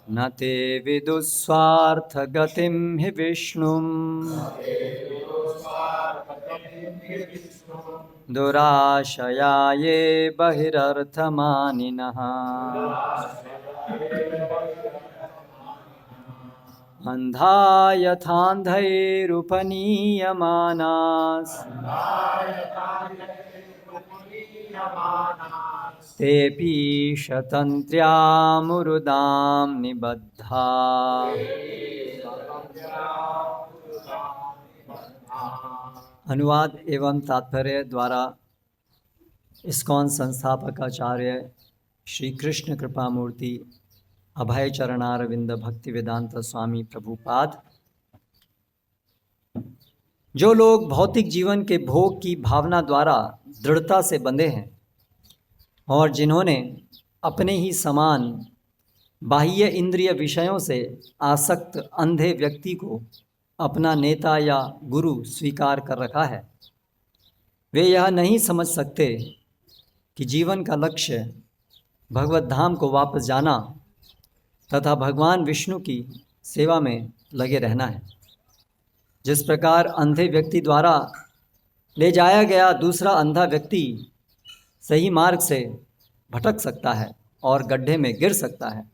न ते विदुस्वार्थगतिं हि विष्णुम् दुराशया ये बहिरर्थमानिनः अन्धा यथान्धैरुपनीयमानास् तेऽपि शतन्त्र्यामुरुदां निबद्धा अनुवाद एवं तात्पर्य द्वारा इस्कॉन संस्थापक आचार्य श्री कृष्ण कृपा मूर्ति अभय चरणारविंद भक्ति वेदांत स्वामी प्रभुपाद। जो लोग भौतिक जीवन के भोग की भावना द्वारा दृढ़ता से बंधे हैं और जिन्होंने अपने ही समान बाह्य इंद्रिय विषयों से आसक्त अंधे व्यक्ति को अपना नेता या गुरु स्वीकार कर रखा है, वे यह नहीं समझ सकते कि जीवन का लक्ष्य भगवत धाम को वापस जाना तथा भगवान विष्णु की सेवा में लगे रहना है। जिस प्रकार अंधे व्यक्ति द्वारा ले जाया गया दूसरा अंधा व्यक्ति सही मार्ग से भटक सकता है और गड्ढे में गिर सकता है,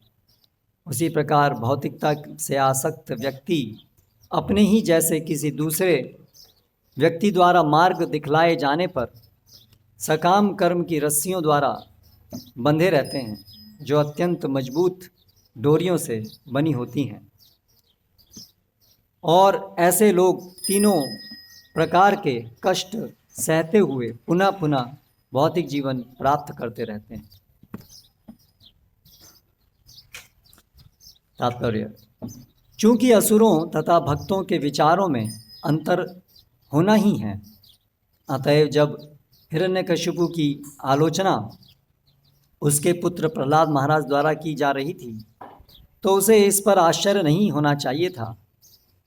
उसी प्रकार भौतिकता से आसक्त व्यक्ति अपने ही जैसे किसी दूसरे व्यक्ति द्वारा मार्ग दिखलाए जाने पर सकाम कर्म की रस्सियों द्वारा बंधे रहते हैं, जो अत्यंत मजबूत डोरियों से बनी होती हैं। और ऐसे लोग तीनों प्रकार के कष्ट सहते हुए पुनः पुनः भौतिक जीवन प्राप्त करते रहते हैं। तात्पर्य: चूंकि असुरों तथा भक्तों के विचारों में अंतर होना ही है, अतएव जब हिरण्यकशिपु की आलोचना उसके पुत्र प्रहलाद महाराज द्वारा की जा रही थी, तो उसे इस पर आश्चर्य नहीं होना चाहिए था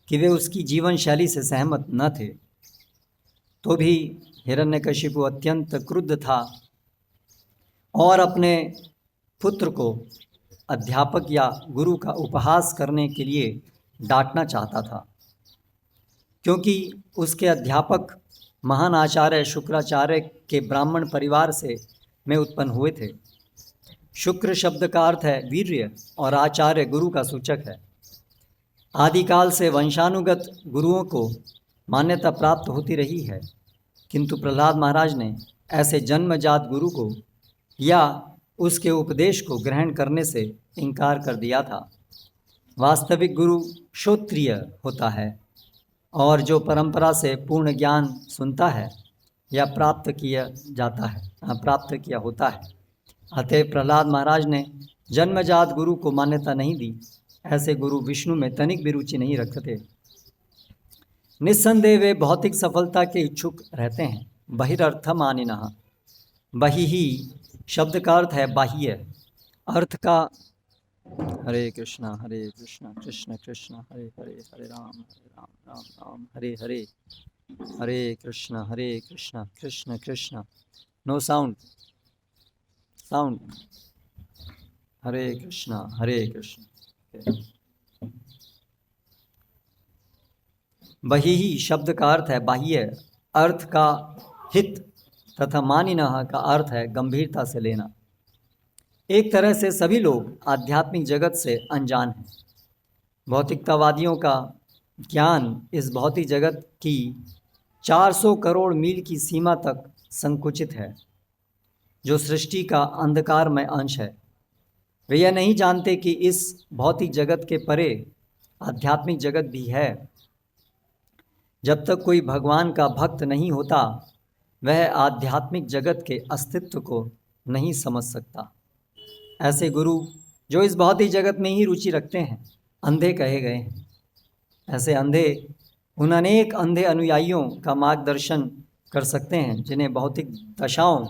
कि वे उसकी जीवन शैली से सहमत न थे। तो भी हिरण्यकशिपु अत्यंत क्रुद्ध था और अपने पुत्र को अध्यापक या गुरु का उपहास करने के लिए डांटना चाहता था, क्योंकि उसके अध्यापक महान आचार्य शुक्राचार्य के ब्राह्मण परिवार से में उत्पन्न हुए थे। शुक्र शब्द का अर्थ है वीर्य और आचार्य गुरु का सूचक है। आदिकाल से वंशानुगत गुरुओं को मान्यता प्राप्त होती रही है, किंतु प्रहलाद महाराज ने ऐसे जन्मजात गुरु को या उसके उपदेश को ग्रहण करने से इनकार कर दिया था। वास्तविक गुरु श्रोत्रिय होता है और जो परंपरा से पूर्ण ज्ञान सुनता है या प्राप्त किया होता है। अतः प्रहलाद महाराज ने जन्मजात गुरु को मान्यता नहीं दी। ऐसे गुरु विष्णु में तनिक भी रुचि नहीं रखते। निस्संदेह वे भौतिक सफलता के इच्छुक रहते हैं। बहिरर्थमानिनः, बहिः शब्द का अर्थ है बाह्य। अर्थ का हरे कृष्णा कृष्ण कृष्ण हरे हरे, हरे राम राम हरे हरे, हरे कृष्ण कृष्ण कृष्ण, नो साउंड, हरे कृष्ण बहिः शब्द का अर्थ है बाह्य। अर्थ का हित तथा मानिनः का अर्थ है गंभीरता से लेना। एक तरह से सभी लोग आध्यात्मिक जगत से अनजान हैं। भौतिकतावादियों का ज्ञान इस भौतिक जगत की 400 करोड़ मील की सीमा तक संकुचित है, जो सृष्टि का अंधकारमय अंश है। वे यह नहीं जानते कि इस भौतिक जगत के परे आध्यात्मिक जगत भी है। जब तक कोई भगवान का भक्त नहीं होता, वह आध्यात्मिक जगत के अस्तित्व को नहीं समझ सकता। ऐसे गुरु जो इस भौतिक जगत में ही रुचि रखते हैं, अंधे कहे गए हैं। ऐसे अंधे उन अनेक अंधे अनुयायियों का मार्गदर्शन कर सकते हैं जिन्हें भौतिक दशाओं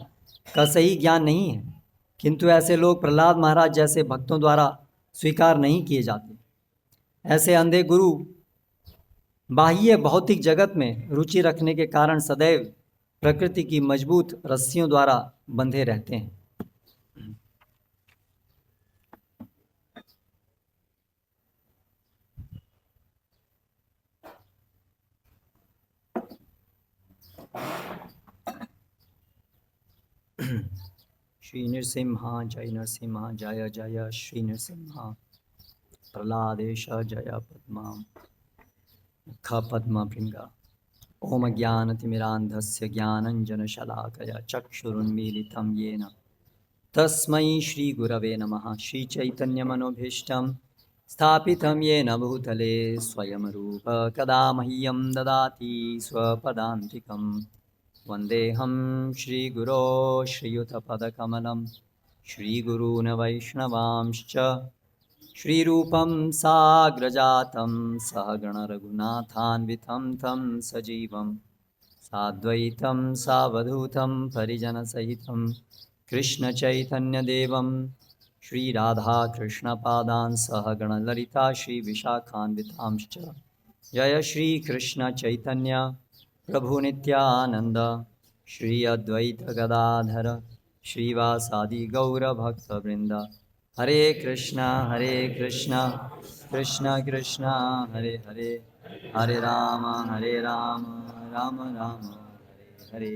का सही ज्ञान नहीं है, किंतु ऐसे लोग प्रहलाद महाराज जैसे भक्तों द्वारा स्वीकार नहीं किए जाते। ऐसे अंधे गुरु बाह्य भौतिक जगत में रुचि रखने के कारण सदैव प्रकृति की मजबूत रस्सियों द्वारा बंधे रहते हैं। श्री नृसिंहा जय नरसिंहा जय जय श्री नृसिंहा प्रहलादेश जय पद्मा मुख पद्म भृंगा ओम ज्ञानतिमिरान्धस्य ज्ञानञ्जनशलाकया चक्षुरुन्मीलितं येन तस्मै श्रीगुरवे नमः। श्रीचैतन्यमनोभीष्टं स्थापितं येन भूतले स्वयं रूप कदा मह्यं ददाति स्वपदान्तिकं वन्देऽहं श्रीगुरो श्रीयुतपदकमलं श्रीगुरून् वैष्णवांश्च श्रीरूपं साग्रजातं सहगणरघुनाथान्वितं तं सजीवं साद्वैतं सावधूतं परिजनसहितं कृष्णचैतन्यदेवं श्रीराधाकृष्णपादान् सहगणललिता श्रीविशाखान्वितांश्च जय श्रीकृष्णचैतन्य प्रभुनित्यानन्द श्री अद्वैतगदाधर श्रीवासादि गौरभक्तवृन्द। हरे कृष्णा कृष्ण कृष्ण हरे हरे, हरे राम राम राम हरे हरे।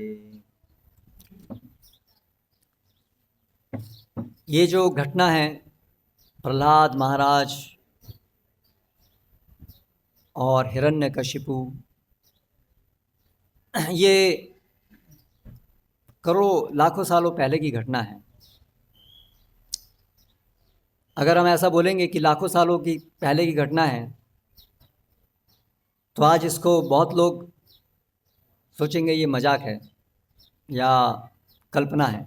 ये जो घटना है प्रहलाद महाराज और हिरण्यकशिपु, ये करोड़ों लाखों सालों पहले की घटना है। अगर हम ऐसा बोलेंगे कि लाखों सालों की पहले की घटना है तो आज इसको बहुत लोग सोचेंगे ये मजाक है या कल्पना है,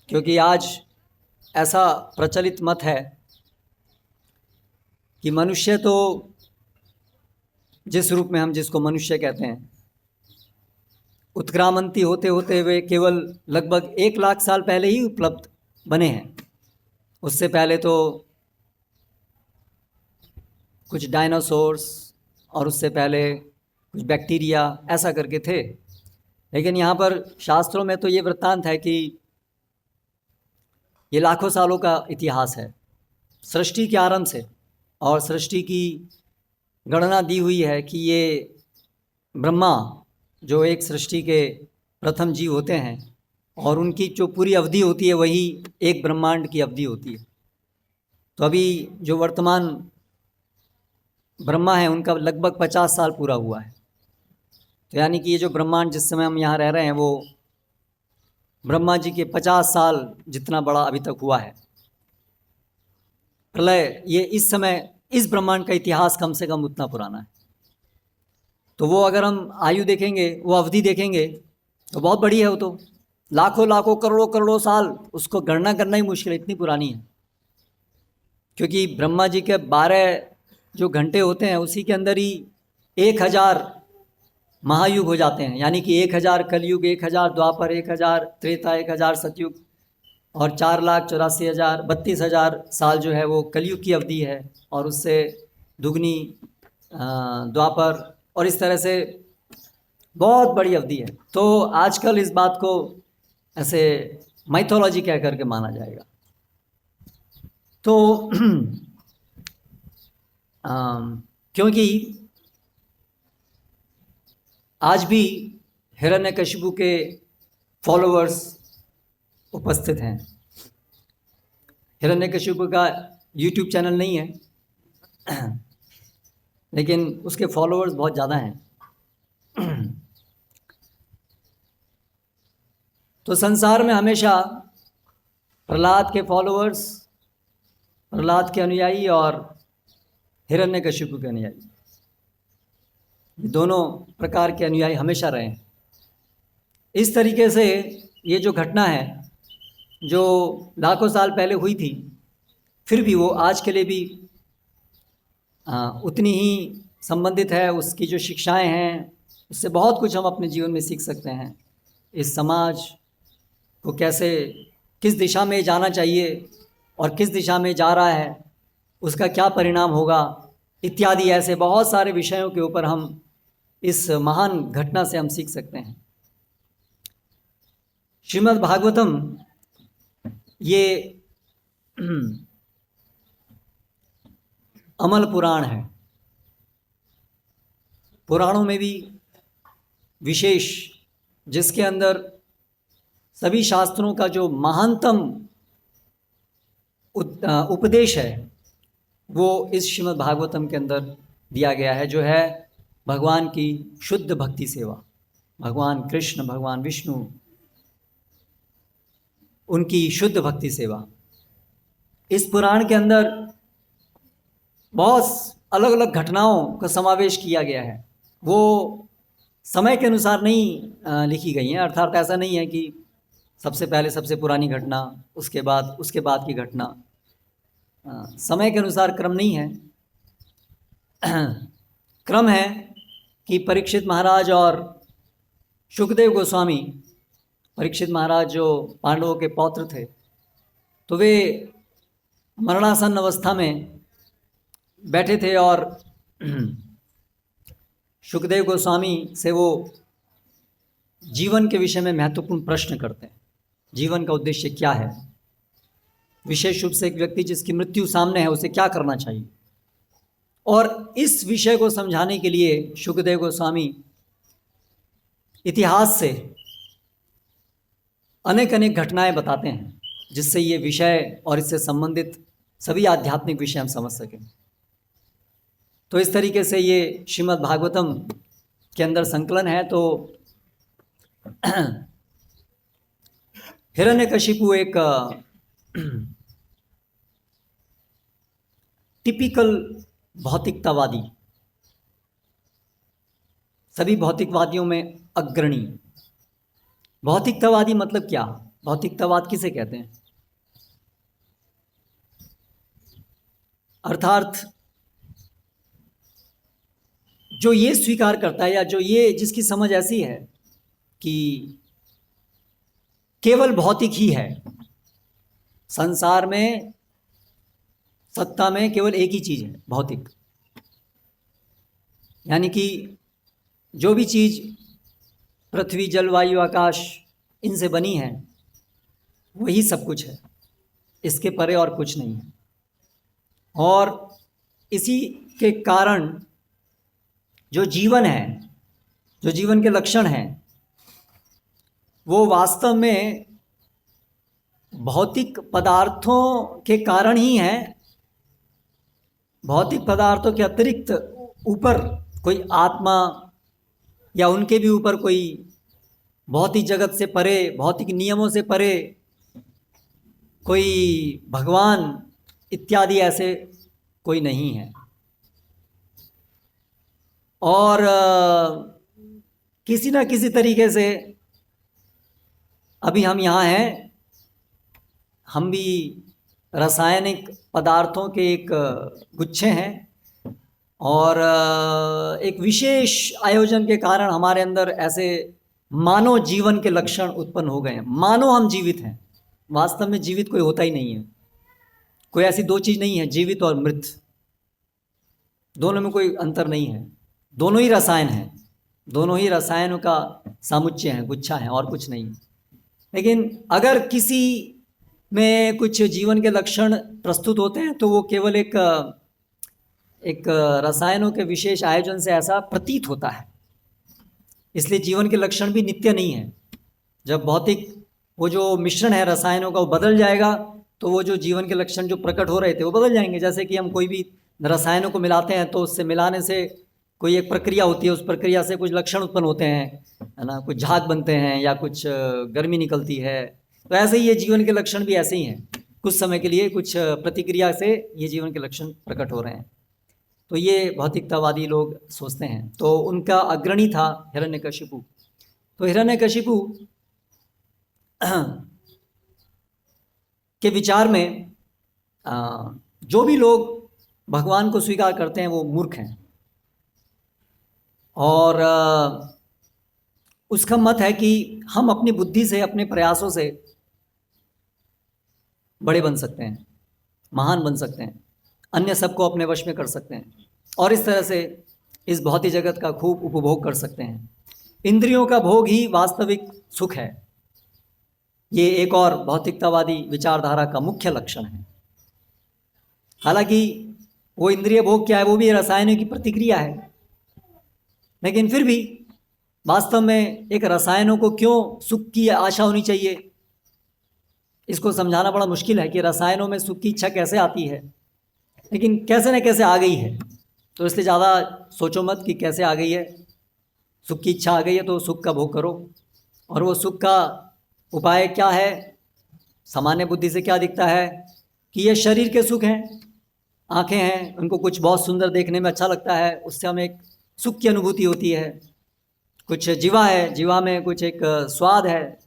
क्योंकि आज ऐसा प्रचलित मत है कि मनुष्य तो जिस रूप में हम जिसको मनुष्य कहते हैं, उत्क्रामंती होते होते वे केवल लगभग 1 लाख साल पहले ही उपलब्ध बने हैं। उससे पहले तो कुछ डायनासोर्स और उससे पहले कुछ बैक्टीरिया ऐसा करके थे। लेकिन यहाँ पर शास्त्रों में तो ये वृत्तांत है कि ये लाखों सालों का इतिहास है सृष्टि के आरंभ से, और सृष्टि की गणना दी हुई है कि ये ब्रह्मा जो एक सृष्टि के प्रथम जीव होते हैं और उनकी जो पूरी अवधि होती है वही एक ब्रह्मांड की अवधि होती है। तो अभी जो वर्तमान ब्रह्मा है उनका लगभग 50 साल पूरा हुआ है। तो यानी कि ये जो ब्रह्मांड जिस समय हम यहाँ रह रहे हैं वो ब्रह्मा जी के 50 साल जितना बड़ा अभी तक हुआ है। प्रलय ये इस समय इस ब्रह्मांड का इतिहास कम से कम उतना पुराना है। तो वो अगर हम आयु देखेंगे, वो अवधि देखेंगे तो बहुत बड़ी है। वो तो लाखों लाखों करोड़ों करोड़ों साल, उसको गणना करना ही मुश्किल है, इतनी पुरानी है। क्योंकि ब्रह्मा जी के 12 जो घंटे होते हैं उसी के अंदर ही 1000 महायुग हो जाते हैं। यानी कि 1000 कलयुग, 1000 द्वापर, 1000 त्रेता, 1000 सतयुग और 4,84,000 32,000 साल जो है वो कलयुग की अवधि है, और उससे दुगनी द्वापर, और इस तरह से बहुत बड़ी अवधि है। तो आजकल इस बात को ऐसे माइथोलॉजी कह करके माना जाएगा। तो क्योंकि आज भी हिरण्यकशिपु के फॉलोअर्स उपस्थित हैं। हिरण्यकशिपु का यूट्यूब चैनल नहीं है लेकिन उसके फॉलोअर्स बहुत ज़्यादा हैं। तो संसार में हमेशा प्रहलाद के फॉलोअर्स, प्रहलाद के अनुयायी और हिरण्यकशिपु के अनुयायी, ये दोनों प्रकार के अनुयायी हमेशा रहे हैं। इस तरीके से ये जो घटना है जो लाखों साल पहले हुई थी, फिर भी वो आज के लिए भी उतनी ही संबंधित है। उसकी जो शिक्षाएं हैं उससे बहुत कुछ हम अपने जीवन में सीख सकते हैं। इस समाज को कैसे, किस दिशा में जाना चाहिए और किस दिशा में जा रहा है, उसका क्या परिणाम होगा, इत्यादि ऐसे बहुत सारे विषयों के ऊपर हम इस महान घटना से हम सीख सकते हैं। श्रीमद् भागवतम ये अमल पुराण है। पुराणों में भी विशेष, जिसके अंदर सभी शास्त्रों का जो महानतम उपदेश है वो इस श्रीमद् भागवतम के अंदर दिया गया है, जो है भगवान की शुद्ध भक्ति सेवा। भगवान कृष्ण, भगवान विष्णु, उनकी शुद्ध भक्ति सेवा। इस पुराण के अंदर बहुत अलग अलग घटनाओं का समावेश किया गया है। वो समय के अनुसार नहीं लिखी गई हैं, अर्थात ऐसा नहीं है कि सबसे पहले सबसे पुरानी घटना, उसके बाद की घटना। समय के अनुसार क्रम नहीं है। क्रम है कि परीक्षित महाराज और शुकदेव गोस्वामी, परीक्षित महाराज जो पांडवों के पौत्र थे, तो वे मरणासन अवस्था में बैठे थे और शुकदेव गोस्वामी से वो जीवन के विषय में महत्वपूर्ण प्रश्न करते हैं। जीवन का उद्देश्य क्या है? विशेष रूप से एक व्यक्ति जिसकी मृत्यु सामने है, उसे क्या करना चाहिए? और इस विषय को समझाने के लिए शुकदेव गोस्वामी इतिहास से अनेक अनेक घटनाएं बताते हैं, जिससे ये विषय और इससे संबंधित सभी आध्यात्मिक विषय हम समझ सकें। तो इस तरीके से ये श्रीमद् भागवतम के अंदर संकलन है। तो हिरण्यकशिपु एक टिपिकल भौतिकतावादी, सभी भौतिकवादियों में अग्रणी। भौतिकतावादी मतलब क्या? भौतिकतावाद किसे कहते हैं? अर्थात जो ये स्वीकार करता है, या जो ये जिसकी समझ ऐसी है कि केवल भौतिक ही है, संसार में, सत्ता में केवल एक ही चीज़ है, भौतिक। यानी कि जो भी चीज़ पृथ्वी, जलवायु, आकाश इनसे बनी है वही सब कुछ है, इसके परे और कुछ नहीं है। और इसी के कारण जो जीवन है, जो जीवन के लक्षण हैं, वो वास्तव में भौतिक पदार्थों के कारण ही हैं। भौतिक पदार्थों के अतिरिक्त ऊपर कोई आत्मा या उनके भी ऊपर कोई भौतिक जगत से परे, भौतिक नियमों से परे कोई भगवान इत्यादि ऐसे कोई नहीं है। और किसी न किसी तरीके से अभी हम यहाँ हैं, हम भी रासायनिक पदार्थों के एक गुच्छे हैं, और एक विशेष आयोजन के कारण हमारे अंदर ऐसे मानव जीवन के लक्षण उत्पन्न हो गए हैं। मानो हम जीवित हैं, वास्तव में जीवित कोई होता ही नहीं है। कोई ऐसी दो चीज़ नहीं है, जीवित और मृत, दोनों में कोई अंतर नहीं है। दोनों ही रसायन हैं, दोनों ही रसायनों का सामुच्चय है, गुच्छा है, और कुछ नहीं। लेकिन अगर किसी में कुछ जीवन के लक्षण प्रस्तुत होते हैं तो वो केवल एक रसायनों के विशेष आयोजन से ऐसा प्रतीत होता है। इसलिए जीवन के लक्षण भी नित्य नहीं है। जब भौतिक वो जो मिश्रण है रसायनों का वो बदल जाएगा, तो वो जो जीवन के लक्षण जो प्रकट हो रहे थे वो बदल जाएंगे। जैसे कि हम कोई भी रसायनों को मिलाते हैं तो उससे मिलाने से कोई एक प्रक्रिया होती है, उस प्रक्रिया से कुछ लक्षण उत्पन्न होते हैं, है ना, कुछ झाग बनते हैं या कुछ गर्मी निकलती है। तो ऐसे ही ये जीवन के लक्षण भी ऐसे ही हैं, कुछ समय के लिए कुछ प्रतिक्रिया से ये जीवन के लक्षण प्रकट हो रहे हैं। तो ये भौतिकतावादी लोग सोचते हैं। तो उनका अग्रणी था हिरण्यकशिपु। तो हिरण्यकशिपु के विचार में जो भी लोग भगवान को स्वीकार करते हैं वो मूर्ख हैं। और उसका मत है कि हम अपनी बुद्धि से, अपने प्रयासों से बड़े बन सकते हैं, महान बन सकते हैं, अन्य सबको अपने वश में कर सकते हैं, और इस तरह से इस भौतिक जगत का खूब उपभोग कर सकते हैं। इंद्रियों का भोग ही वास्तविक सुख है। ये एक और भौतिकतावादी विचारधारा का मुख्य लक्षण है। हालांकि वो इंद्रिय भोग क्या है, वो भी रासायनिक की प्रतिक्रिया है, लेकिन फिर भी वास्तव में एक रसायनों को क्यों सुख की आशा होनी चाहिए, इसको समझाना बड़ा मुश्किल है कि रसायनों में सुख की इच्छा कैसे आती है, लेकिन कैसे न कैसे आ गई है। तो इसलिए ज़्यादा सोचो मत कि कैसे आ गई है, सुख की इच्छा आ गई है तो सुख का भोग करो। और वो सुख का उपाय क्या है? सामान्य बुद्धि से क्या दिखता है कि ये शरीर के सुख हैं, आँखें हैं, उनको कुछ बहुत सुंदर देखने में अच्छा लगता है, उससे हमें एक सुख की अनुभूति होती है। कुछ जीवा है, जीवा में कुछ एक स्वाद है,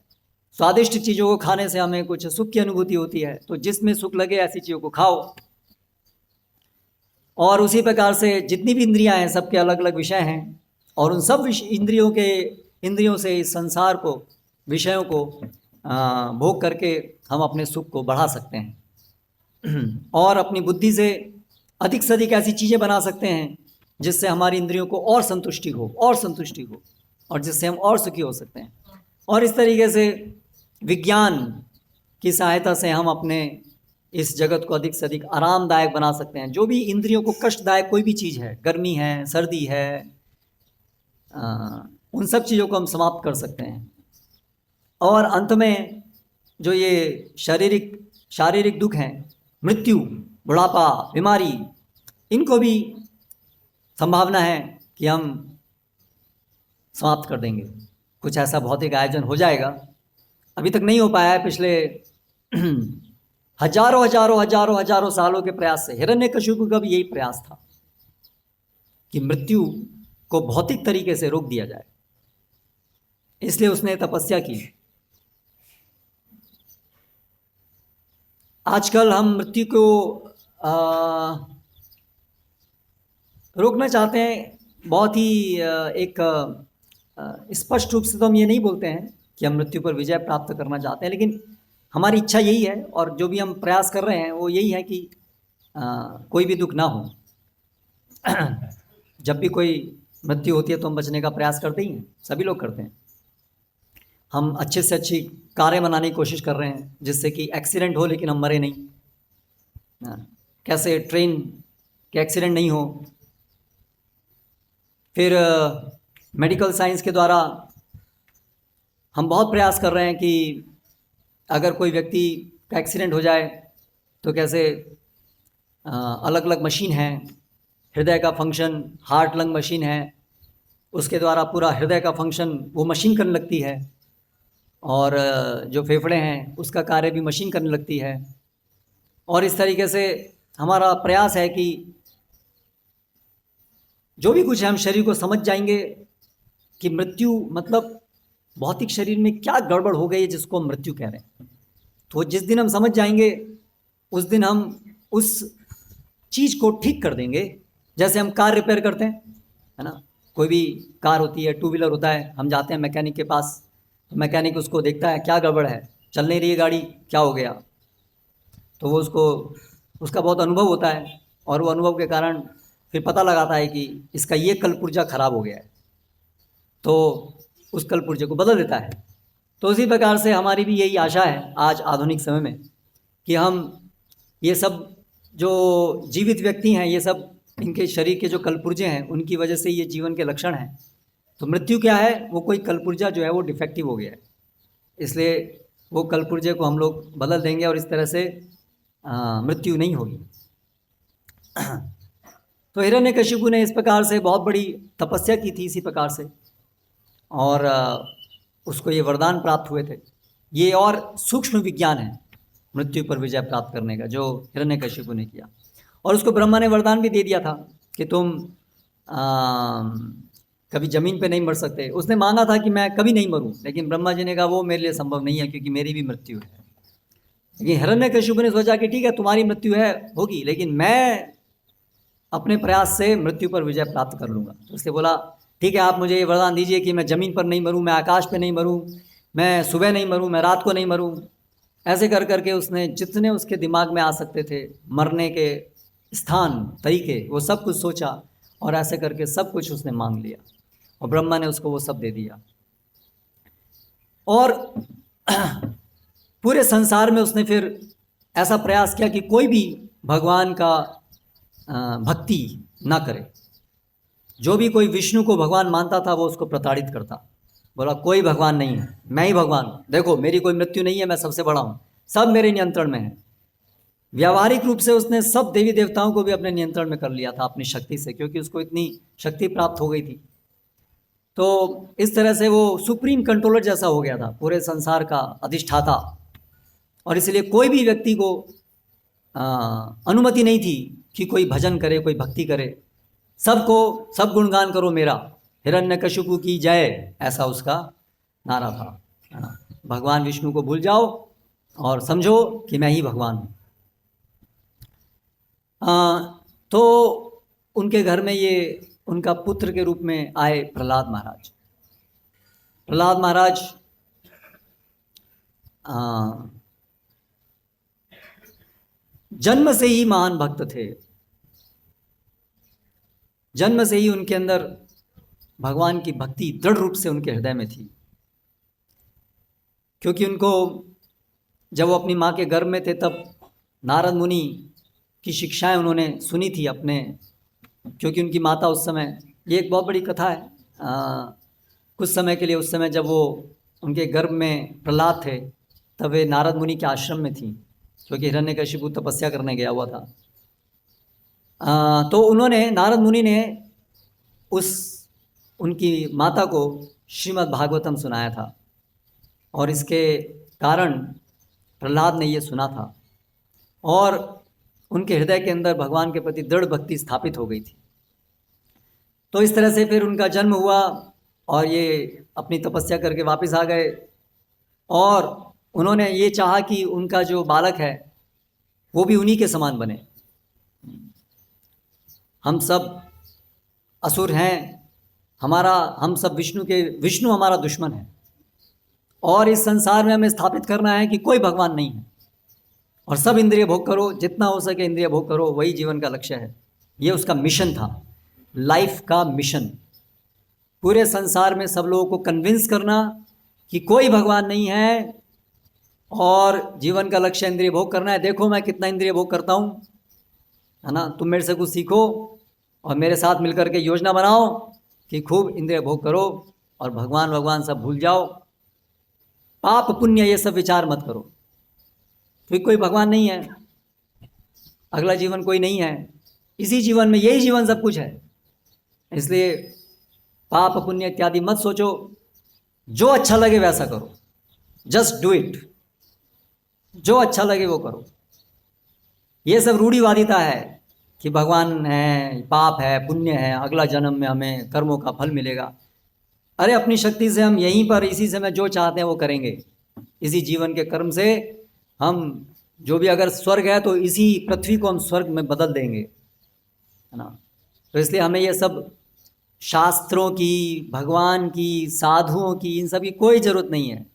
स्वादिष्ट चीज़ों को खाने से हमें कुछ सुख की अनुभूति होती है। तो जिसमें सुख लगे ऐसी चीज़ों को खाओ। और उसी प्रकार से जितनी भी इंद्रियां हैं सबके अलग अलग विषय हैं, और उन सब इंद्रियों से इस संसार को, विषयों को भोग करके हम अपने सुख को बढ़ा सकते हैं और अपनी बुद्धि से अधिक ऐसी चीज़ें बना सकते हैं जिससे हमारी इंद्रियों को और संतुष्टि हो और जिससे हम और सुखी हो सकते हैं। और इस तरीके से विज्ञान की सहायता से हम अपने इस जगत को अधिक से अधिक आरामदायक बना सकते हैं। जो भी इंद्रियों को कष्टदायक कोई भी चीज़ है, गर्मी है, सर्दी है, उन सब चीज़ों को हम समाप्त कर सकते हैं। और अंत में जो ये शारीरिक दुख हैं, मृत्यु, बुढ़ापा, बीमारी, इनको भी संभावना है कि हम समाप्त कर देंगे। कुछ ऐसा भौतिक आयोजन हो जाएगा, अभी तक नहीं हो पाया है। पिछले हजारों सालों के प्रयास से हिरण्यकशिपु का भी यही प्रयास था कि मृत्यु को भौतिक तरीके से रोक दिया जाए, इसलिए उसने तपस्या की। आजकल हम मृत्यु को रोकना चाहते हैं बहुत ही एक स्पष्ट रूप से। तो हम ये नहीं बोलते हैं कि हम मृत्यु पर विजय प्राप्त करना चाहते हैं, लेकिन हमारी इच्छा यही है और जो भी हम प्रयास कर रहे हैं वो यही है कि कोई भी दुख ना हो। जब भी कोई मृत्यु होती है तो हम बचने का प्रयास करते ही हैं, सभी लोग करते हैं। हम अच्छे से अच्छी कारें बनाने की कोशिश कर रहे हैं जिससे कि एक्सीडेंट हो लेकिन हम मरे नहीं। कैसे ट्रेन के एक्सीडेंट नहीं हो। फिर मेडिकल साइंस के द्वारा हम बहुत प्रयास कर रहे हैं कि अगर कोई व्यक्ति का एक्सीडेंट हो जाए तो कैसे अलग अलग मशीन है, हृदय का फंक्शन, हार्ट लंग मशीन है, उसके द्वारा पूरा हृदय का फंक्शन वो मशीन करने लगती है, और जो फेफड़े हैं उसका कार्य भी मशीन करने लगती है। और इस तरीके से हमारा प्रयास है कि जो भी कुछ है हम शरीर को समझ जाएंगे कि मृत्यु मतलब भौतिक शरीर में क्या गड़बड़ हो गई है जिसको हम मृत्यु कह रहे हैं। तो जिस दिन हम समझ जाएंगे उस दिन हम उस चीज़ को ठीक कर देंगे। जैसे हम कार रिपेयर करते हैं, है ना, कोई भी कार होती है, टू व्हीलर होता है, हम जाते हैं मैकेनिक के पास, तो मैकेनिक उसको देखता है क्या गड़बड़ है, चल नहीं रही है गाड़ी, क्या हो गया। तो वो उसका बहुत अनुभव होता है और वो अनुभव के कारण फिर पता लगाता है कि इसका ये कलपुर्जा खराब हो गया है, तो उस कलपुर्जे को बदल देता है। तो उसी प्रकार से हमारी भी यही आशा है आज आधुनिक समय में कि हम ये सब जो जीवित व्यक्ति हैं, ये सब इनके शरीर के जो कलपुर्जे हैं उनकी वजह से ये जीवन के लक्षण हैं। तो मृत्यु क्या है, वो कोई कलपुर्जा जो है वो डिफेक्टिव हो गया है, इसलिए वो कलपुर्जे को हम लोग बदल देंगे और इस तरह से मृत्यु नहीं होगी। तो हिरण्यकशिपु ने इस प्रकार से बहुत बड़ी तपस्या की थी इसी प्रकार से, और उसको ये वरदान प्राप्त हुए थे। ये और सूक्ष्म विज्ञान है मृत्यु पर विजय प्राप्त करने का जो हिरण्यकशिपु ने किया। और उसको ब्रह्मा ने वरदान भी दे दिया था कि तुम कभी ज़मीन पे नहीं मर सकते। उसने मांगा था कि मैं कभी नहीं मरूं, लेकिन ब्रह्मा जी ने कहा वो मेरे लिए संभव नहीं है क्योंकि मेरी भी मृत्यु है। लेकिन हिरण्यकशिपु ने सोचा कि ठीक है तुम्हारी मृत्यु है होगी, लेकिन मैं अपने प्रयास से मृत्यु पर विजय प्राप्त कर लूँगा। तो उसने बोला ठीक है आप मुझे ये वरदान दीजिए कि मैं ज़मीन पर नहीं मरूं, मैं आकाश पे नहीं मरूं, मैं सुबह नहीं मरूं, मैं रात को नहीं मरूं। ऐसे कर करके उसने जितने उसके दिमाग में आ सकते थे मरने के स्थान, तरीके, वो सब कुछ सोचा और ऐसे करके सब कुछ उसने मांग लिया और ब्रह्मा ने उसको वो सब दे दिया। और पूरे संसार में उसने फिर ऐसा प्रयास किया कि कोई भी भगवान का भक्ति ना करे, जो भी कोई विष्णु को भगवान मानता था वो उसको प्रताड़ित करता। बोला कोई भगवान नहीं है, मैं ही भगवान हूँ, देखो मेरी कोई मृत्यु नहीं है, मैं सबसे बड़ा हूँ, सब मेरे नियंत्रण में है। व्यावहारिक रूप से उसने सब देवी देवताओं को भी अपने नियंत्रण में कर लिया था अपनी शक्ति से, क्योंकि उसको इतनी शक्ति प्राप्त हो गई थी। तो इस तरह से वो सुप्रीम कंट्रोलर जैसा हो गया था, पूरे संसार का अधिष्ठाता। और इसलिए कोई भी व्यक्ति को अनुमति नहीं थी कि कोई भजन करे, कोई भक्ति करे। सबको सब गुणगान करो मेरा, हिरण्यकशिपु की जय, ऐसा उसका नारा था, है ना। भगवान विष्णु को भूल जाओ और समझो कि मैं ही भगवान हूँ। तो उनके घर में ये उनका पुत्र के रूप में आए प्रहलाद महाराज। प्रहलाद महाराज जन्म से ही महान भक्त थे। जन्म से ही उनके अंदर भगवान की भक्ति दृढ़ रूप से उनके हृदय में थी, क्योंकि उनको जब वो अपनी माँ के गर्भ में थे तब नारद मुनि की शिक्षाएं उन्होंने सुनी थी अपने, क्योंकि उनकी माता उस समय, ये एक बहुत बड़ी कथा है, कुछ समय के लिए उस समय जब वो उनके गर्भ में प्रहलाद थे तब वे नारद मुनि के आश्रम में थी, क्योंकि हिरण्यकशिपु तपस्या करने गया हुआ था। तो उन्होंने, नारद मुनि ने उनकी माता को श्रीमद् भागवतम सुनाया था, और इसके कारण प्रहलाद ने ये सुना था और उनके हृदय के अंदर भगवान के प्रति दृढ़ भक्ति स्थापित हो गई थी। तो इस तरह से फिर उनका जन्म हुआ और ये अपनी तपस्या करके वापस आ गए, और उन्होंने ये चाहा कि उनका जो बालक है वो भी उन्हीं के समान बने। हम सब असुर हैं, हम सब विष्णु हमारा दुश्मन है, और इस संसार में हमें स्थापित करना है कि कोई भगवान नहीं है, और सब इंद्रिय भोग करो, जितना हो सके इंद्रिय भोग करो, वही जीवन का लक्ष्य है। ये उसका मिशन था, लाइफ का मिशन। पूरे संसार में सब लोगों को कन्विंस करना कि कोई भगवान नहीं है और जीवन का लक्ष्य इंद्रिय भोग करना है। देखो मैं कितना इंद्रिय भोग करता हूँ, है ना, तुम मेरे से कुछ सीखो और मेरे साथ मिलकर के योजना बनाओ कि खूब इंद्रिय भोग करो और भगवान सब भूल जाओ, पाप पुण्य ये सब विचार मत करो, क्योंकि कोई भगवान नहीं है, अगला जीवन कोई नहीं है, इसी जीवन में, यही जीवन सब कुछ है। इसलिए पाप पुण्य इत्यादि मत सोचो, जो अच्छा लगे वैसा करो, जस्ट डू इट, जो अच्छा लगे वो करो। ये सब रूढ़िवादिता है कि भगवान है, पाप है, पुण्य है, अगला जन्म में हमें कर्मों का फल मिलेगा। अरे अपनी शक्ति से हम यहीं पर इसी समय जो चाहते हैं वो करेंगे, इसी जीवन के कर्म से हम जो भी, अगर स्वर्ग है तो इसी पृथ्वी को हम स्वर्ग में बदल देंगे, है ना। तो इसलिए हमें ये सब शास्त्रों की, भगवान की, साधुओं की, इन सब की कोई ज़रूरत नहीं है,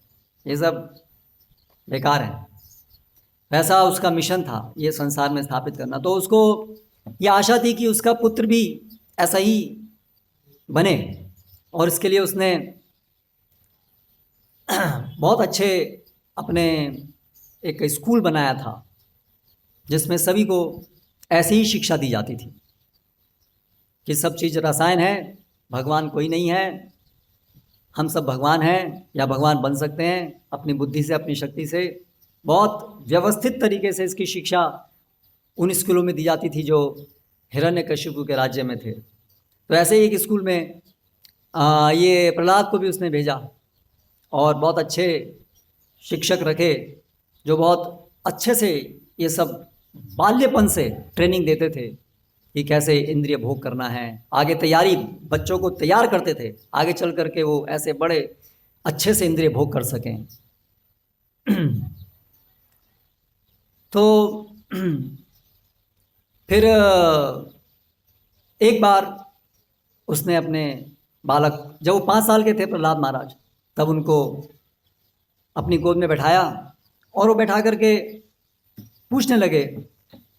ये सब बेकार है। वैसा उसका मिशन था ये संसार में स्थापित करना। तो उसको ये आशा थी कि उसका पुत्र भी ऐसा ही बने, और इसके लिए उसने बहुत अच्छे अपने एक स्कूल बनाया था जिसमें सभी को ऐसी ही शिक्षा दी जाती थी कि सब चीज़ रसायन है, भगवान कोई नहीं है, हम सब भगवान हैं या भगवान बन सकते हैं अपनी बुद्धि से, अपनी शक्ति से। बहुत व्यवस्थित तरीके से इसकी शिक्षा उन स्कूलों में दी जाती थी जो हिरण्यकशिपु के राज्य में थे। तो ऐसे ही एक स्कूल में ये प्रहलाद को भी उसने भेजा, और बहुत अच्छे शिक्षक रखे जो बहुत अच्छे से ये सब बाल्यपन से ट्रेनिंग देते थे कि कैसे इंद्रिय भोग करना है। आगे तैयारी, बच्चों को तैयार करते थे आगे चल करके वो ऐसे बड़े अच्छे से इंद्रिय भोग कर सकें। तो फिर एक बार उसने अपने बालक, जब वो 5 साल के थे प्रहलाद महाराज, तब उनको अपनी गोद में बैठाया और वो बैठा करके पूछने लगे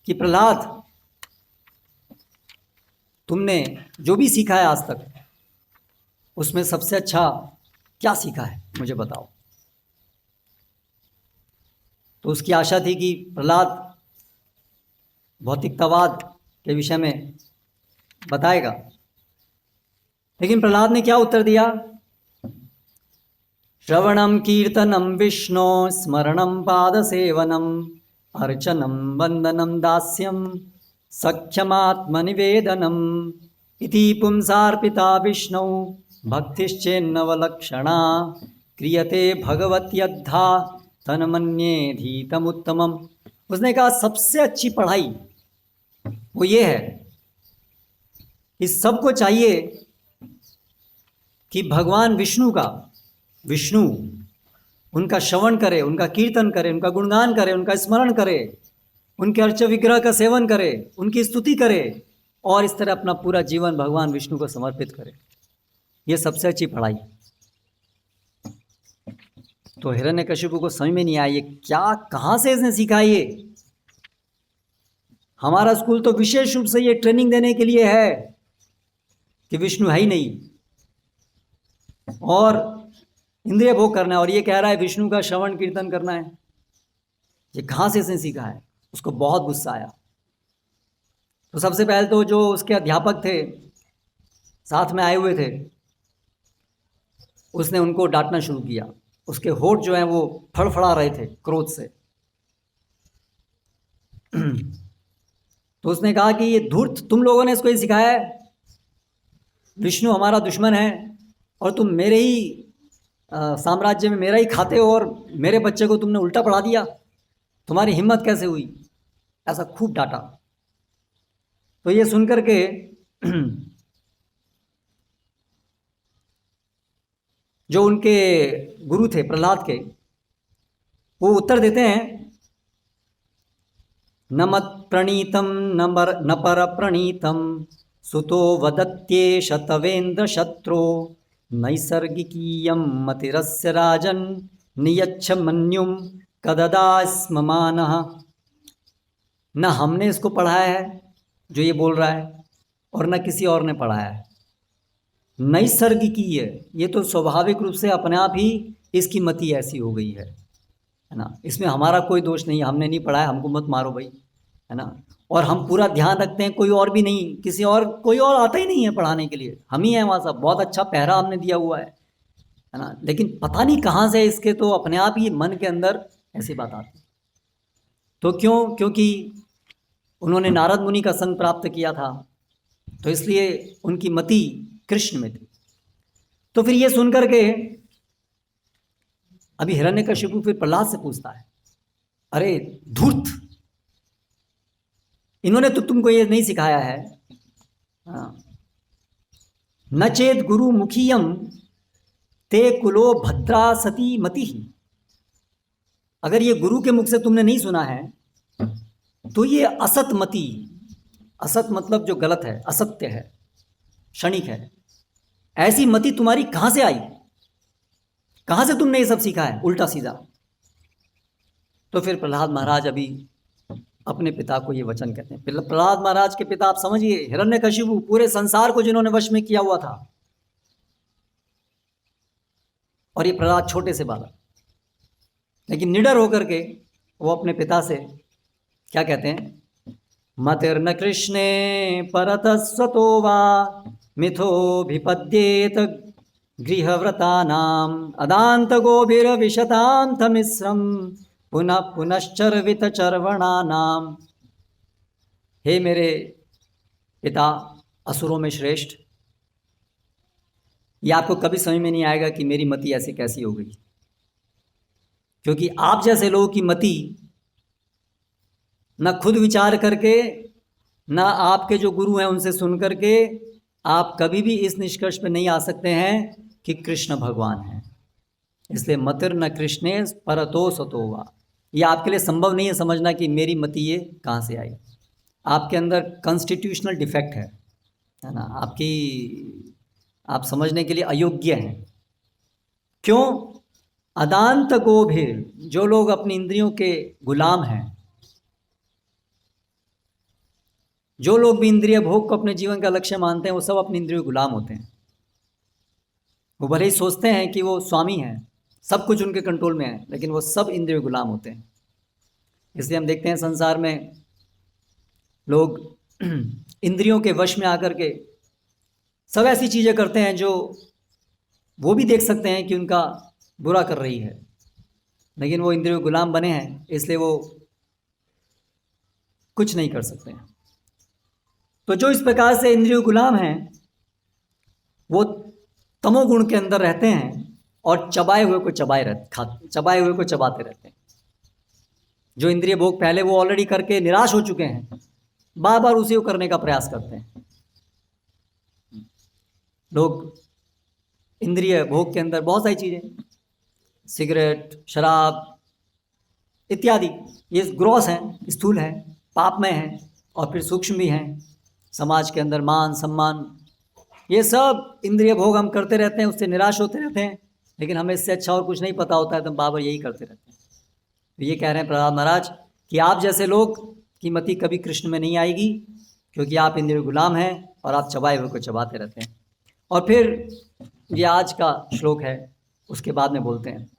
कि प्रहलाद, तुमने जो भी सीखा है आज तक उसमें सबसे अच्छा क्या सीखा है, मुझे बताओ। तो उसकी आशा थी कि प्रहलाद भौतिकतावाद के विषय में बताएगा, लेकिन प्रहलाद ने क्या उत्तर दिया? श्रवणम कीर्तनम विष्णु स्मरणम पाद सेवनम अर्चनम वंदनम दास्यम सख्यमात्मनिवेदनम इति पुंसार्पिता विष्णु भक्तिश्चेन्नवलक्षणा क्रियते भगवत्यद्धा तन्मन्येधीतमुत्तमम्। उसने कहा सबसे अच्छी पढ़ाई वो ये है कि सबको चाहिए कि भगवान विष्णु उनका श्रवण करे, उनका कीर्तन करे, उनका गुणगान करे, उनका स्मरण करे, उनके अर्च विग्रह का सेवन करे, उनकी स्तुति करे और इस तरह अपना पूरा जीवन भगवान विष्णु को समर्पित करे। ये सबसे अच्छी पढ़ाई। तो हिरण्यकशिपु को समझ में नहीं आया ये क्या, कहाँ से इसने सीखा ये। हमारा स्कूल तो विशेष रूप से ये ट्रेनिंग देने के लिए है कि विष्णु है ही नहीं और इंद्रिय भोग करना है, और ये कह रहा है विष्णु का श्रवण कीर्तन करना है। ये कहाँ से इसने सीखा है? उसको बहुत गुस्सा आया। तो सबसे पहले तो जो उसके अध्यापक थे, साथ में आए हुए थे, उसने उनको डांटना शुरू किया। उसके होठ जो हैं वो फड़फड़ा रहे थे क्रोध से। तो उसने कहा कि ये धूर्त, तुम लोगों ने इसको ये सिखाया है, विष्णु हमारा दुश्मन है और तुम मेरे ही साम्राज्य में मेरा ही खाते हो और मेरे बच्चे को तुमने उल्टा पढ़ा दिया, तुम्हारी हिम्मत कैसे हुई? ऐसा खूब डांटा। तो ये सुनकर के जो उनके गुरु थे प्रहलाद के, वो उत्तर देते हैं, न मत प्रणीतम न पर प्रणीतम सुतो वदत्येष तवेन्द्र शत्रो नैसर्गिकीयं मतिरस्य राजन नियच्छ मन्युम कददा स्म मानः। न हमने इसको पढ़ाया है जो ये बोल रहा है और न किसी और ने पढ़ाया है। नैसर्गिकीय, ये तो स्वाभाविक रूप से अपने आप ही इसकी मति ऐसी हो गई है ना। इसमें हमारा कोई दोष नहीं है, हमने नहीं पढ़ाया, हमको मत मारो भाई, है ना। और हम पूरा ध्यान रखते हैं, कोई और भी नहीं, किसी और कोई और आता ही नहीं है पढ़ाने के लिए, हम ही हैं वहाँ सब। बहुत अच्छा पहरा हमने दिया हुआ है ना। लेकिन पता नहीं कहाँ से इसके तो अपने आप ही मन के अंदर ऐसी बात आती। तो क्यों? क्योंकि उन्होंने नारद मुनि का संग प्राप्त किया था, तो इसलिए उनकी मति कृष्ण में थी। तो फिर ये सुन करके अभी हिरण्यकशिपु फिर प्रहलाद से पूछता है, अरे धूर्त, इन्होंने तो तुमको ये नहीं सिखाया है। न चेत गुरु मुखियम ते कुलो भद्रा सती मति। अगर ये गुरु के मुख से तुमने नहीं सुना है तो ये असत मति, असत मतलब जो गलत है, असत्य है, क्षणिक है, ऐसी मति तुम्हारी कहां से आई? कहां से तुमने ये सब सीखा है उल्टा सीधा? तो फिर प्रहलाद महाराज अभी अपने पिता को ये वचन कहते हैं। प्रहलाद महाराज के पिता, आप समझिए, हिरण्यकशिपु पूरे संसार को जिन्होंने वश में किया हुआ था, और ये प्रहलाद छोटे से बालक, लेकिन निडर होकर के वो अपने पिता से क्या कहते हैं, मतिर्न कृष्णे परतस्वतो वा मिथोभिपद्येत गृहव्रतानाम अदांत गोभिर्विशतांत मिश्रम पुनः पुनश्चर्वित चर्वणानाम। हे मेरे पिता असुरों में श्रेष्ठ, ये आपको कभी समझ में नहीं आएगा कि मेरी मति ऐसी कैसी हो गई, क्योंकि आप जैसे लोगों की मति न खुद विचार करके, न आपके जो गुरु हैं उनसे सुन करके आप कभी भी इस निष्कर्ष पे नहीं आ सकते हैं कि कृष्ण भगवान हैं। इसलिए मतिर न कृष्णे परतो सतोवा, ये आपके लिए संभव नहीं है समझना कि मेरी मति ये कहाँ से आई। आपके अंदर कॉन्स्टिट्यूशनल डिफेक्ट है ना, आप समझने के लिए अयोग्य हैं। क्यों? अदांत गोभिर, जो लोग अपनी इंद्रियों के गुलाम हैं, जो लोग भी इंद्रिय भोग को अपने जीवन का लक्ष्य मानते हैं, वो सब अपनी इंद्रियों के गुलाम होते हैं। वो भले ही सोचते हैं कि वो स्वामी हैं, सब कुछ उनके कंट्रोल में है, लेकिन वो सब इंद्रिय गुलाम होते हैं। इसलिए हम देखते हैं संसार में लोग इंद्रियों के वश में आकर के सब ऐसी चीज़ें करते हैं जो वो भी देख सकते हैं कि उनका बुरा कर रही है, लेकिन वो इंद्रियों गुलाम बने हैं, इसलिए वो कुछ नहीं कर सकते हैं। तो जो इस प्रकार से इंद्रियों गुलाम हैं, वो तमोगुण के अंदर रहते हैं और चबाए हुए को चबाए हुए को चबाते रहते हैं। जो इंद्रिय भोग पहले वो ऑलरेडी करके निराश हो चुके हैं, बार बार उसी को करने का प्रयास करते हैं। लोग इंद्रिय भोग के अंदर बहुत सारी चीज़ें, सिगरेट, शराब इत्यादि, ये ग्रॉस हैं, स्थूल हैं, पापमय हैं, और फिर सूक्ष्म भी हैं। समाज के अंदर मान सम्मान, ये सब इंद्रिय भोग हम करते रहते हैं, उससे निराश होते रहते हैं, लेकिन हमें इससे अच्छा और कुछ नहीं पता होता है, तो हम बार बार यही करते रहते हैं। तो ये कह रहे हैं प्रहलाद महाराज कि आप जैसे लोग की मति कभी कृष्ण में नहीं आएगी, क्योंकि आप इंद्रिय गुलाम हैं और आप चबाए हुए को चबाते रहते हैं। और फिर ये आज का श्लोक है, उसके बाद में बोलते हैं,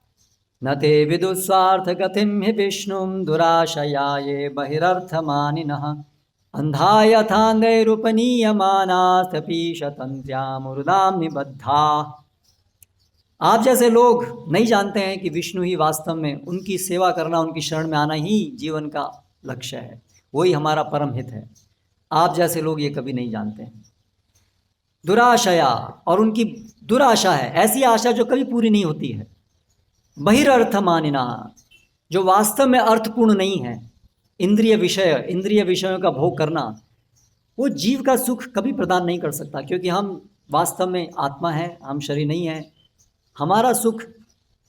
न ते विदुस्वार्थ गतिम हि विष्णुम दुराशया ये बहिरर्थमानिनः अंधा यथांगैरुपनीयमानास्तपीशतन्त्यामुरुदां निबद्धा। आप जैसे लोग नहीं जानते हैं कि विष्णु ही वास्तव में, उनकी सेवा करना, उनकी शरण में आना ही जीवन का लक्ष्य है, वही हमारा परम हित है। आप जैसे लोग ये कभी नहीं जानते हैं। दुराशया, और उनकी दुराशा है, ऐसी आशा जो कभी पूरी नहीं होती है। बहिरर्थमानिना, जो वास्तव में अर्थपूर्ण नहीं है। इंद्रिय विषयों का भोग करना, वो जीव का सुख कभी प्रदान नहीं कर सकता, क्योंकि हम वास्तव में आत्मा है, हम शरीर नहीं है। हमारा सुख,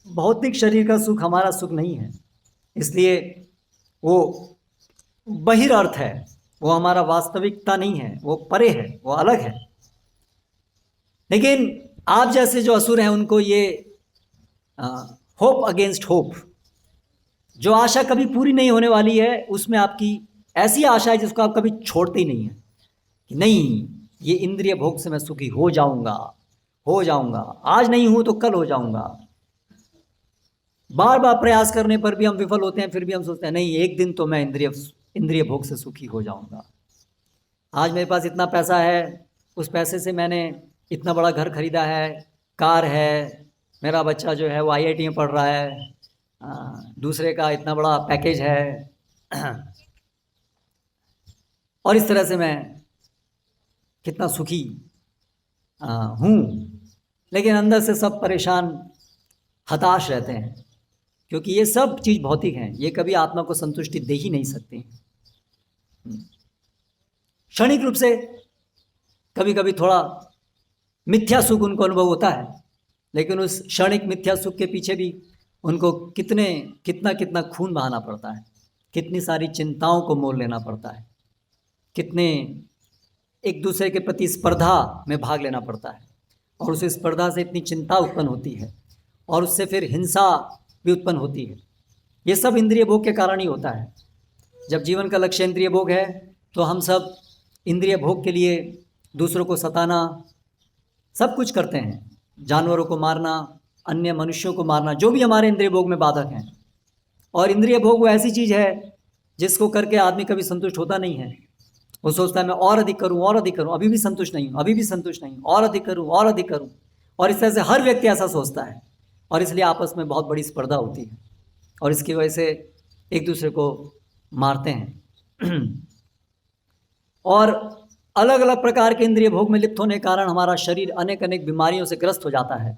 भौतिक शरीर का सुख हमारा सुख नहीं है, इसलिए वो बहिर्थ है, वो हमारा वास्तविकता नहीं है, वो परे है, वो अलग है। लेकिन आप जैसे जो असुर हैं, उनको ये होप अगेंस्ट होप, जो आशा कभी पूरी नहीं होने वाली है, उसमें आपकी ऐसी आशा है जिसको आप कभी छोड़ते ही नहीं है कि नहीं, ये इंद्रिय भोग से मैं सुखी हो जाऊंगा, आज नहीं हूं तो कल हो जाऊंगा। बार बार प्रयास करने पर भी हम विफल होते हैं, फिर भी हम सोचते हैं नहीं, एक दिन तो मैं इंद्रिय भोग से सुखी हो जाऊंगा। आज मेरे पास इतना पैसा है, उस पैसे से मैंने इतना बड़ा घर खरीदा है, कार है, मेरा बच्चा जो है वो IIT में पढ़ रहा है, दूसरे का इतना बड़ा पैकेज है, और इस तरह से मैं कितना सुखी हूँ। लेकिन अंदर से सब परेशान, हताश रहते हैं, क्योंकि ये सब चीज़ भौतिक हैं, ये कभी आत्मा को संतुष्टि दे ही नहीं सकती। क्षणिक रूप से कभी कभी थोड़ा मिथ्या सुख उनको अनुभव होता है, लेकिन उस क्षणिक मिथ्या सुख के पीछे भी उनको कितना खून बहाना पड़ता है, कितनी सारी चिंताओं को मोल लेना पड़ता है, कितने एक दूसरे के प्रति स्पर्धा में भाग लेना पड़ता है, और उस स्पर्धा से इतनी चिंता उत्पन्न होती है, और उससे फिर हिंसा भी उत्पन्न होती है। ये सब इंद्रिय भोग के कारण ही होता है। जब जीवन का लक्ष्य इंद्रिय भोग है, तो हम सब इंद्रिय भोग के लिए दूसरों को सताना, सब कुछ करते हैं, जानवरों को मारना, अन्य मनुष्यों को मारना, जो भी हमारे इंद्रिय भोग में बाधक हैं। और इंद्रिय भोग वो ऐसी चीज़ है जिसको करके आदमी कभी संतुष्ट होता नहीं है। वो सोचता है मैं और अधिक करूं, अभी भी संतुष्ट नहीं हूं, और अधिक करूं, और इस तरह से हर व्यक्ति ऐसा सोचता है, और इसलिए आपस में बहुत बड़ी स्पर्धा होती है, और इसकी वजह से एक दूसरे को मारते हैं। और अलग अलग प्रकार के इंद्रिय भोग में लिप्त होने के कारण हमारा शरीर अनेक बीमारियों से ग्रस्त हो जाता है।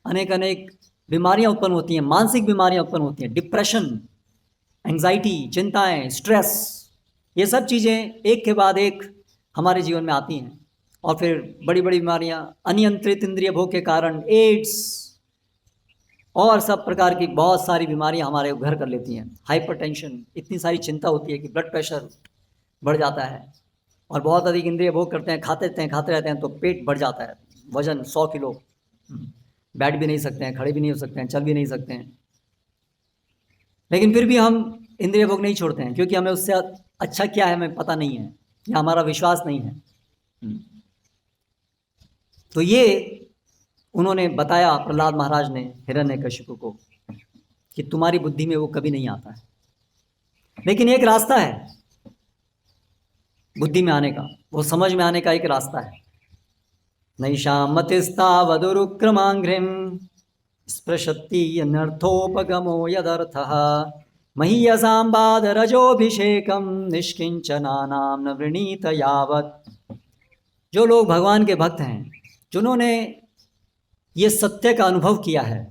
अनेक बीमारियां उत्पन्न होती हैं, मानसिक बीमारियां उत्पन्न होती हैं, डिप्रेशन, एंजाइटी, चिंताएं, स्ट्रेस, ये सब चीज़ें एक के बाद एक हमारे जीवन में आती हैं। और फिर बड़ी बड़ी बीमारियां, अनियंत्रित इंद्रिय भोग के कारण एड्स और सब प्रकार की बहुत सारी बीमारियां हमारे घर कर लेती हैं। हाइपरटेंशन, इतनी सारी चिंता होती है कि ब्लड प्रेशर बढ़ जाता है, और बहुत अधिक इंद्रिय भोग करते हैं, खाते रहते हैं तो पेट बढ़ जाता है, वजन 100 किलो, बैठ भी नहीं सकते हैं, खड़े भी नहीं हो सकते हैं, चल भी नहीं सकते हैं। लेकिन फिर भी हम इंद्रिय भोग नहीं छोड़ते हैं, क्योंकि हमें उससे अच्छा क्या है हमें पता नहीं है, या हमारा विश्वास नहीं है। तो ये उन्होंने बताया, प्रहलाद महाराज ने हिरण्यकशिपु को, कि तुम्हारी बुद्धि में वो कभी नहीं आता है, लेकिन एक रास्ता है बुद्धि में आने का, वो समझ में आने का एक रास्ता है। नैषां मतिस्तावदुरुक्रमाङ्घ्रिं स्पृशति अनर्थोपगमो यदर्थः महीयसां बाधरजोभिषेकं निष्किंचनानां न वृणीत यावत्। जो लोग भगवान के भक्त हैं, जिन्होंने ये सत्य का अनुभव किया है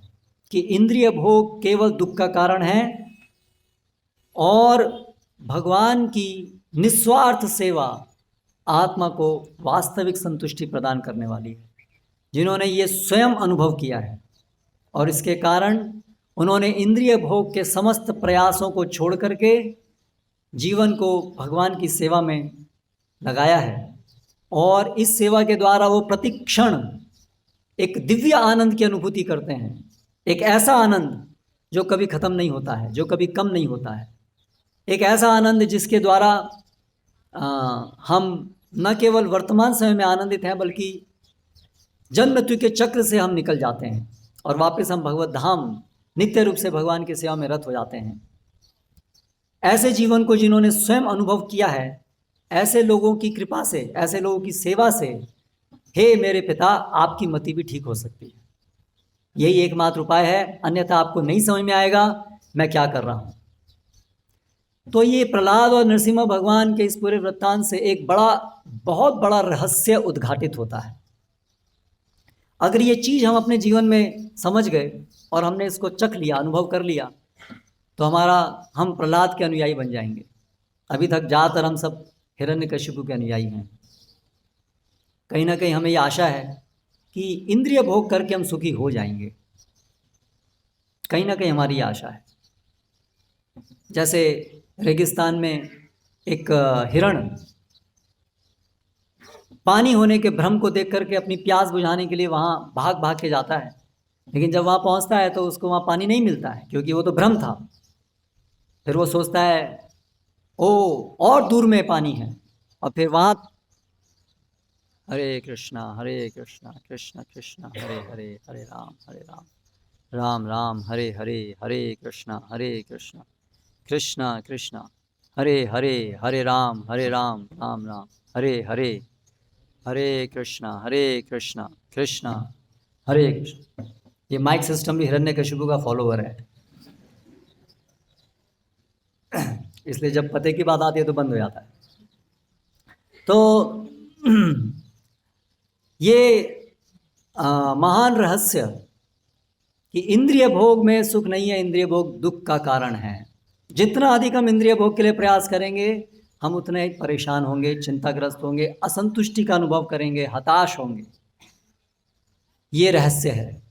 कि इंद्रिय भोग केवल दुख का कारण है और भगवान की निस्वार्थ सेवा आत्मा को वास्तविक संतुष्टि प्रदान करने वाली है, जिन्होंने ये स्वयं अनुभव किया है और इसके कारण उन्होंने इंद्रिय भोग के समस्त प्रयासों को छोड़ करके जीवन को भगवान की सेवा में लगाया है और इस सेवा के द्वारा वो प्रतिक्षण एक दिव्य आनंद की अनुभूति करते हैं। एक ऐसा आनंद जो कभी ख़त्म नहीं होता है, जो कभी कम नहीं होता है। एक ऐसा आनंद जिसके द्वारा हम न केवल वर्तमान समय में आनंदित हैं, बल्कि जन्म मृत्यु के चक्र से हम निकल जाते हैं और वापस हम भगवत धाम नित्य रूप से भगवान की सेवा में रत हो जाते हैं। ऐसे जीवन को जिन्होंने स्वयं अनुभव किया है, ऐसे लोगों की कृपा से, ऐसे लोगों की सेवा से, हे मेरे पिता, आपकी मति भी ठीक हो सकती है। यही एकमात्र उपाय है, अन्यथा आपको नहीं समझ में आएगा मैं क्या कर रहा हूँ। तो ये प्रहलाद और नरसिम्हा भगवान के इस पूरे वृत्तांत से एक बहुत बड़ा रहस्य उद्घाटित होता है। अगर ये चीज़ हम अपने जीवन में समझ गए और हमने इसको चख लिया, अनुभव कर लिया, तो हम प्रहलाद के अनुयायी बन जाएंगे। अभी तक ज़्यादातर हम सब हिरण्यकशिपु के अनुयायी हैं। कहीं ना कहीं हमें ये आशा है कि इंद्रिय भोग करके हम सुखी हो जाएंगे, कहीं ना कहीं हमारी ये आशा है। जैसे रेगिस्तान में एक हिरण पानी होने के भ्रम को देख करके अपनी प्यास बुझाने के लिए वहाँ भाग भाग के जाता है, लेकिन जब वहाँ पहुँचता है तो उसको वहाँ पानी नहीं मिलता है, क्योंकि वो तो भ्रम था। फिर वो सोचता है ओ और दूर में पानी है, और फिर वहाँ हरे कृष्णा कृष्ण कृष्ण हरे हरे, हरे राम राम राम हरे हरे, हरे कृष्णा कृष्ण कृष्ण हरे हरे, हरे राम राम राम हरे हरे, हरे कृष्णा कृष्ण हरे कृष्ण। ये माइक सिस्टम भी हिरण्यकशिपु का फॉलोवर है, इसलिए जब पते की बात आती है तो बंद हो जाता है। तो ये महान रहस्य कि इंद्रिय भोग में सुख नहीं है, इंद्रिय भोग दुख का कारण है। जितना अधिक हम इंद्रिय भोग के लिए प्रयास करेंगे, हम उतने ही परेशान होंगे, चिंताग्रस्त होंगे, असंतुष्टि का अनुभव करेंगे, हताश होंगे। ये रहस्य है,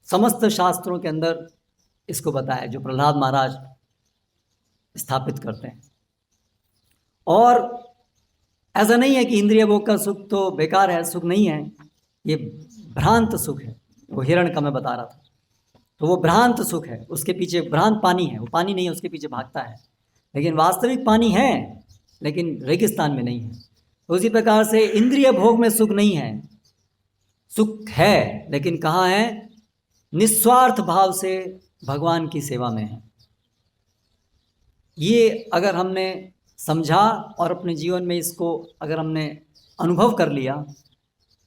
समस्त शास्त्रों के अंदर इसको बताया, जो प्रहलाद महाराज स्थापित करते हैं। और ऐसा नहीं है कि इंद्रिय भोग का सुख तो बेकार है, सुख नहीं है, ये भ्रांत सुख है। वो हिरण का मैं बता रहा था, तो वो भ्रांत सुख है, उसके पीछे भ्रांत पानी है, वो पानी नहीं है, उसके पीछे भागता है। लेकिन वास्तविक पानी है, लेकिन रेगिस्तान में नहीं है। तो उसी प्रकार से इंद्रिय भोग में सुख नहीं है, सुख है, लेकिन कहाँ है? निस्वार्थ भाव से भगवान की सेवा में है। ये अगर हमने समझा और अपने जीवन में इसको अगर हमने अनुभव कर लिया,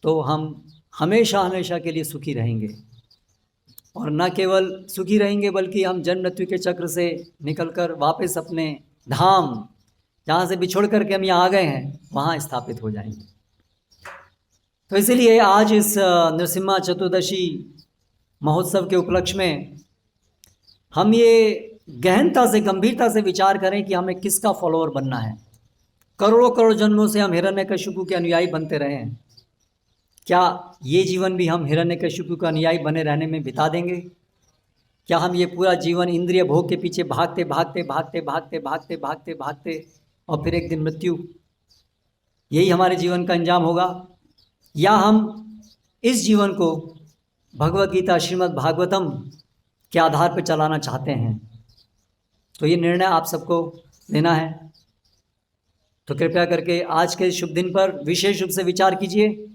तो हम हमेशा हमेशा के लिए सुखी रहेंगे। और न केवल सुखी रहेंगे, बल्कि हम जन्म मृत्यु के चक्र से निकलकर वापस अपने धाम, जहाँ से बिछोड़ करके हम यहाँ आ गए हैं, वहाँ स्थापित हो जाएंगे। तो इसीलिए आज इस नरसिम्हा चतुर्दशी महोत्सव के उपलक्ष्य में हम ये गहनता से, गंभीरता से विचार करें कि हमें किसका फॉलोअर बनना है। करोड़ों करोड़ जन्मों से हम हिरण्यकशिपु के अनुयायी बनते रहे हैं, क्या ये जीवन भी हम हिरण्यकशिपु का अनुयायी बने रहने में बिता देंगे? क्या हम ये पूरा जीवन इंद्रिय भोग के पीछे भागते भागते भागते भागते भागते भागते भागते और फिर एक दिन मृत्यु, यही हमारे जीवन का अंजाम होगा? या हम इस जीवन को भगवत गीता, श्रीमद् भागवतम के आधार पर चलाना चाहते हैं? तो ये निर्णय आप सबको लेना है। तो कृपया करके आज के शुभ दिन पर विशेष रूप से विचार कीजिए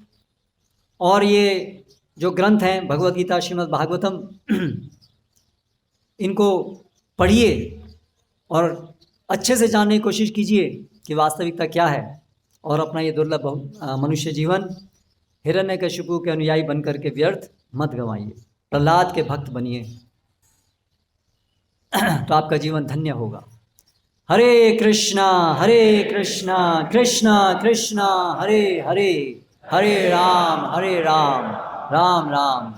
और ये जो ग्रंथ हैं भगवत गीता, श्रीमद् भागवतम, इनको पढ़िए और अच्छे से जानने की कोशिश कीजिए कि वास्तविकता क्या है, और अपना ये दुर्लभ मनुष्य जीवन हिरण्यकशिपु के अनुयायी बनकर के व्यर्थ मत गंवाइए, प्रहलाद के भक्त बनिए, तो आपका जीवन धन्य होगा। हरे कृष्णा कृष्णा कृष्णा हरे हरे, हरे राम राम राम